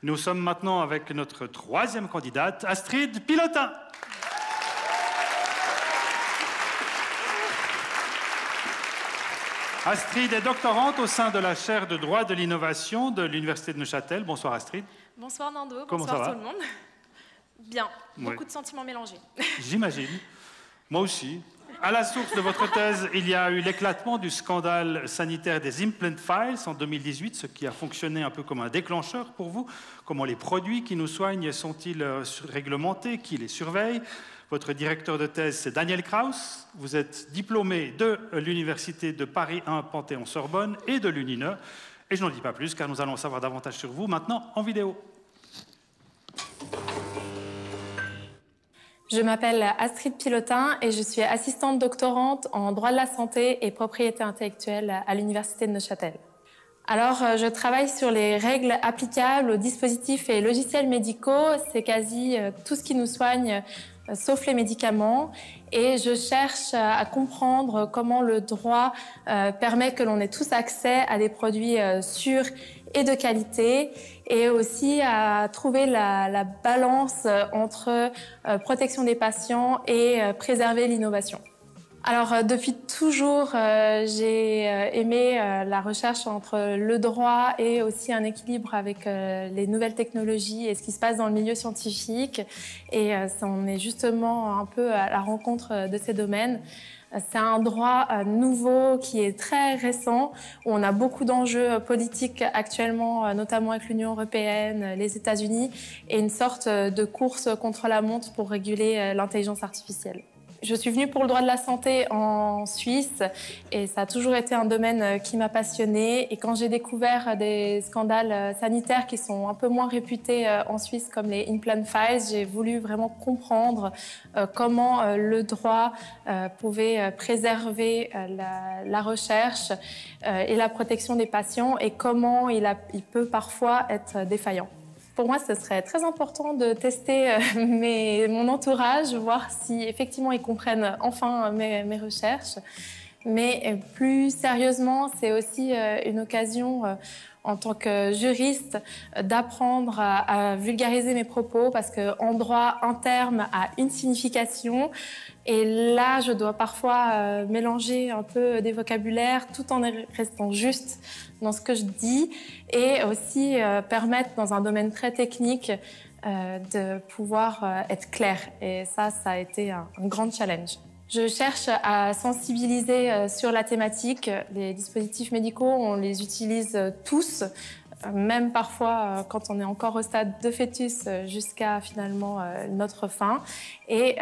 Nous sommes maintenant avec notre troisième candidate, Astrid Pilotin. Astrid est doctorante au sein de la chaire de droit de l'innovation de l'Université de Neuchâtel. Bonsoir Astrid. Bonsoir Nando, Comment ça va? bonsoir tout le monde. Bien, Oui. beaucoup de sentiments mélangés. J'imagine. Moi aussi. À la source de votre thèse, il y a eu l'éclatement du scandale sanitaire des Implant Files en 2018, ce qui a fonctionné un peu comme un déclencheur pour vous. Comment les produits qui nous soignent sont-ils réglementés? Qui les surveille? Votre directeur de thèse, c'est Daniel Kraus. Vous êtes diplômé de l'Université de Paris 1 Panthéon-Sorbonne et de l'UNINE. Et je n'en dis pas plus, car nous allons en savoir davantage sur vous maintenant en vidéo. Je m'appelle Astrid Pilotin et je suis assistante doctorante en droit de la santé et propriété intellectuelle à l'Université de Neuchâtel. Alors, je travaille sur les règles applicables aux dispositifs et logiciels médicaux. C'est quasi tout ce qui nous soigne, sauf les médicaments. Et je cherche à comprendre comment le droit permet que l'on ait tous accès à des produits sûrs et de qualité, et aussi à trouver la balance entre protection des patients et préserver l'innovation. Alors, depuis toujours, j'ai aimé la recherche entre le droit et aussi un équilibre avec les nouvelles technologies et ce qui se passe dans le milieu scientifique. Et on est justement un peu à la rencontre de ces domaines. C'est un droit nouveau qui est très récent, où on a beaucoup d'enjeux politiques actuellement, notamment avec l'Union européenne, les États-Unis, et une sorte de course contre la montre pour réguler l'intelligence artificielle. Je suis venue pour le droit de la santé en Suisse et ça a toujours été un domaine qui m'a passionnée. Et quand j'ai découvert des scandales sanitaires qui sont un peu moins réputés en Suisse, comme les Implant Files, j'ai voulu vraiment comprendre comment le droit pouvait préserver la recherche et la protection des patients et comment il peut parfois être défaillant. Pour moi, ce serait très important de tester mon entourage, voir si effectivement ils comprennent enfin mes recherches. Mais plus sérieusement, c'est aussi une occasion en tant que juriste d'apprendre à vulgariser mes propos parce qu'en droit, un terme a une signification. Et là, je dois parfois mélanger un peu des vocabulaires tout en restant juste dans ce que je dis et aussi permettre dans un domaine très technique de pouvoir être clair. Et ça a été un grand challenge. Je cherche à sensibiliser sur la thématique. Les dispositifs médicaux, on les utilise tous, même parfois quand on est encore au stade de fœtus jusqu'à finalement notre fin. Et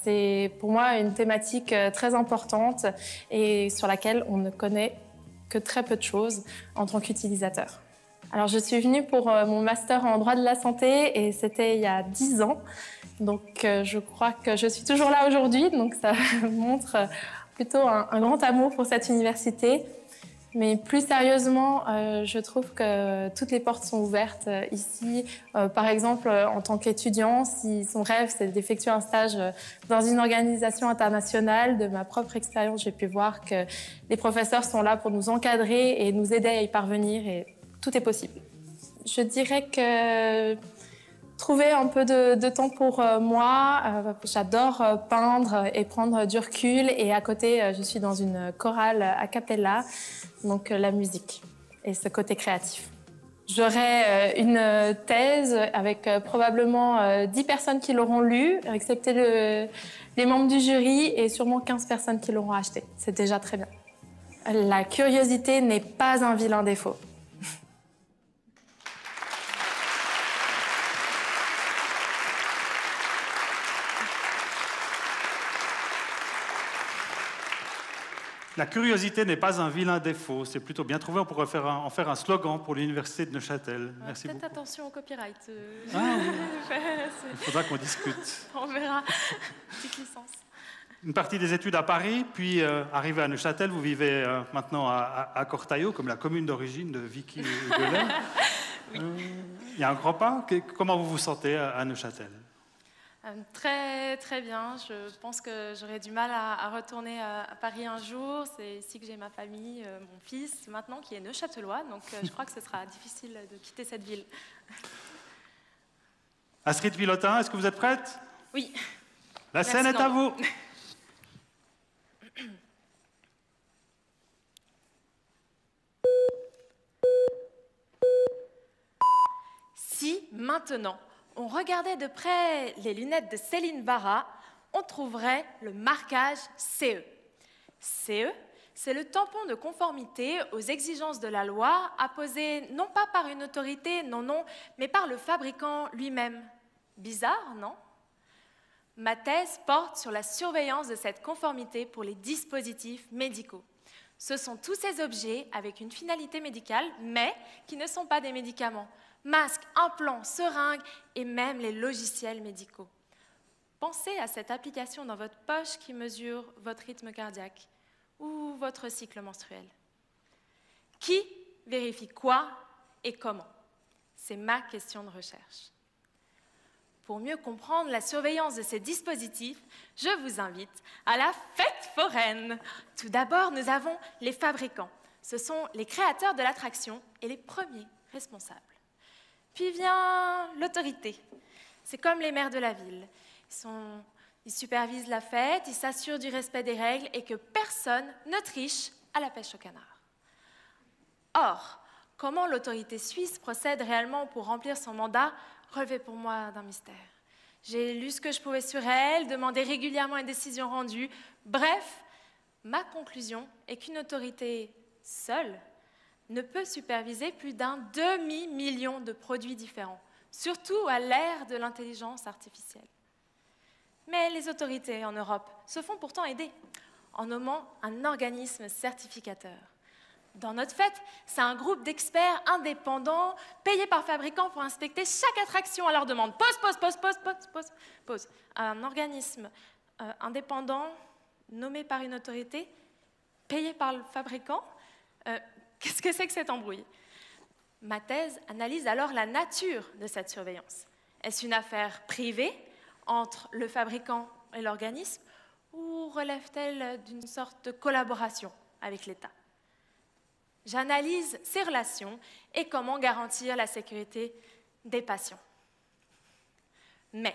c'est pour moi une thématique très importante et sur laquelle on ne connaît que très peu de choses en tant qu'utilisateur. Alors je suis venue pour mon master en droit de la santé et c'était il y a 10 ans. Donc je crois que je suis toujours là aujourd'hui, donc ça montre plutôt un grand amour pour cette université. Mais plus sérieusement, je trouve que toutes les portes sont ouvertes ici. Par exemple, en tant qu'étudiant, si son rêve c'est d'effectuer un stage dans une organisation internationale, de ma propre expérience, j'ai pu voir que les professeurs sont là pour nous encadrer et nous aider à y parvenir et tout est possible. Je dirais que trouver un peu de temps pour moi. J'adore peindre et prendre du recul. Et à côté, je suis dans une chorale a cappella, donc la musique et ce côté créatif. J'aurai une thèse avec probablement 10 personnes qui l'auront lue, excepté les membres du jury, et sûrement 15 personnes qui l'auront acheté. C'est déjà très bien. La curiosité n'est pas un vilain défaut. La curiosité n'est pas un vilain défaut, c'est plutôt bien trouvé. On pourrait en faire un slogan pour l'Université de Neuchâtel. Merci beaucoup. Faites attention au copyright. Ah oui. Il faudra qu'on discute. On verra. Petite licence. Une partie des études à Paris, puis arrivé à Neuchâtel, vous vivez maintenant à Cortaillot, comme la commune d'origine de Vicky Huguelet. Oui. Il y a un grand pas. Comment vous vous sentez à Neuchâtel? Très, très bien. Je pense que j'aurais du mal à retourner à Paris un jour. C'est ici que j'ai ma famille, mon fils maintenant qui est neuchâtelois. Donc je crois que ce sera difficile de quitter cette ville. Astrid Pilotin, est-ce que vous êtes prête? Oui. La scène est à vous. Si, maintenant, on regardait de près les lunettes de Céline Barra, on trouverait le marquage CE. CE, c'est le tampon de conformité aux exigences de la loi apposé non pas par une autorité, non, mais par le fabricant lui-même. Bizarre, non? Ma thèse porte sur la surveillance de cette conformité pour les dispositifs médicaux. Ce sont tous ces objets avec une finalité médicale, mais qui ne sont pas des médicaments. Masques, implants, seringues et même les logiciels médicaux. Pensez à cette application dans votre poche qui mesure votre rythme cardiaque ou votre cycle menstruel. Qui vérifie quoi et comment? C'est ma question de recherche. Pour mieux comprendre la surveillance de ces dispositifs, je vous invite à la fête foraine. Tout d'abord, nous avons les fabricants. Ce sont les créateurs de l'attraction et les premiers responsables. Puis vient l'autorité. C'est comme les maires de la ville. Ils supervisent la fête, ils s'assurent du respect des règles et que personne ne triche à la pêche au canard. Or, comment l'autorité suisse procède réellement pour remplir son mandat relevait pour moi d'un mystère. J'ai lu ce que je pouvais sur elle, demandé régulièrement une décision rendue. Bref, ma conclusion est qu'une autorité seule ne peut superviser plus d'un demi-million de produits différents, surtout à l'ère de l'intelligence artificielle. Mais les autorités en Europe se font pourtant aider en nommant un organisme certificateur. Dans notre fête, c'est un groupe d'experts indépendants payés par fabricants pour inspecter chaque attraction à leur demande. Pause. Un organisme indépendant nommé par une autorité, payé par le fabricant. Qu'est-ce que c'est que cette embrouille? Ma thèse analyse alors la nature de cette surveillance. Est-ce une affaire privée entre le fabricant et l'organisme ou relève-t-elle d'une sorte de collaboration avec l'État? J'analyse ces relations et comment garantir la sécurité des patients. Mais,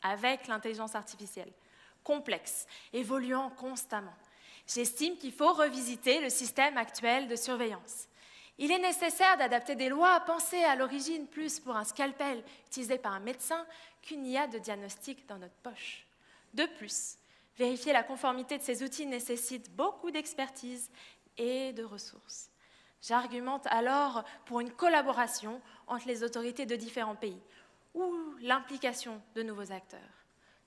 avec l'intelligence artificielle, complexe, évoluant constamment, j'estime qu'il faut revisiter le système actuel de surveillance. Il est nécessaire d'adapter des lois pensées à l'origine plus pour un scalpel utilisé par un médecin qu'une IA de diagnostic dans notre poche. De plus, vérifier la conformité de ces outils nécessite beaucoup d'expertise et de ressources. J'argumente alors pour une collaboration entre les autorités de différents pays ou l'implication de nouveaux acteurs.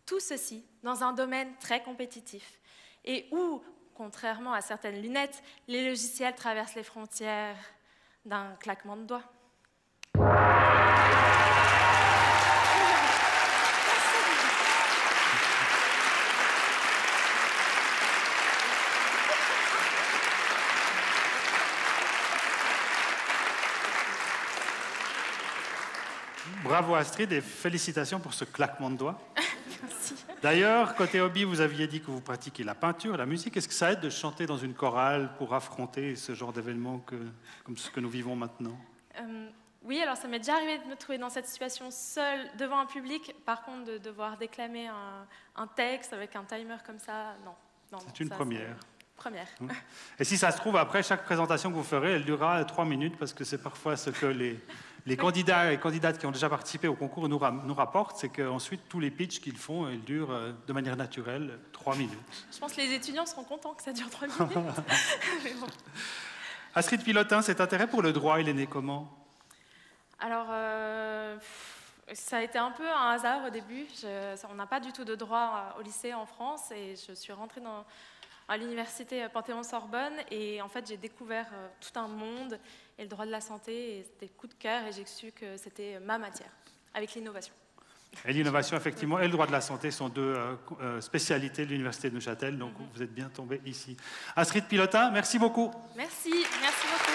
Tout ceci dans un domaine très compétitif et où, contrairement à certaines lunettes, les logiciels traversent les frontières d'un claquement de doigts. Bravo Astrid et félicitations pour ce claquement de doigts. Merci. D'ailleurs, côté hobby, vous aviez dit que vous pratiquez la peinture, la musique. Est-ce que ça aide de chanter dans une chorale pour affronter ce genre d'événements comme ce que nous vivons maintenant? Oui, alors ça m'est déjà arrivé de me trouver dans cette situation seule devant un public. Par contre, de devoir déclamer un texte avec un timer comme ça, non. C'est une première. Première. Et si ça se trouve, après chaque présentation que vous ferez, elle durera 3 minutes parce que c'est parfois ce que les candidats et candidates qui ont déjà participé au concours nous rapportent, c'est qu'ensuite tous les pitchs qu'ils font, ils durent de manière naturelle 3 minutes. Je pense que les étudiants seront contents que ça dure 3 minutes. Mais bon. Astrid Pilotin, cet intérêt pour le droit, il est né comment? Alors, ça a été un peu un hasard au début. On n'a pas du tout de droit au lycée en France et je suis rentrée à l'université Panthéon-Sorbonne et en fait j'ai découvert tout un monde et le droit de la santé et c'était coup de cœur et j'ai su que c'était ma matière avec l'innovation. Et l'innovation, effectivement, et le droit de la santé sont deux spécialités de l'université de Neuchâtel, donc vous êtes bien tombé ici. Astrid Pilotin, merci beaucoup. Merci beaucoup.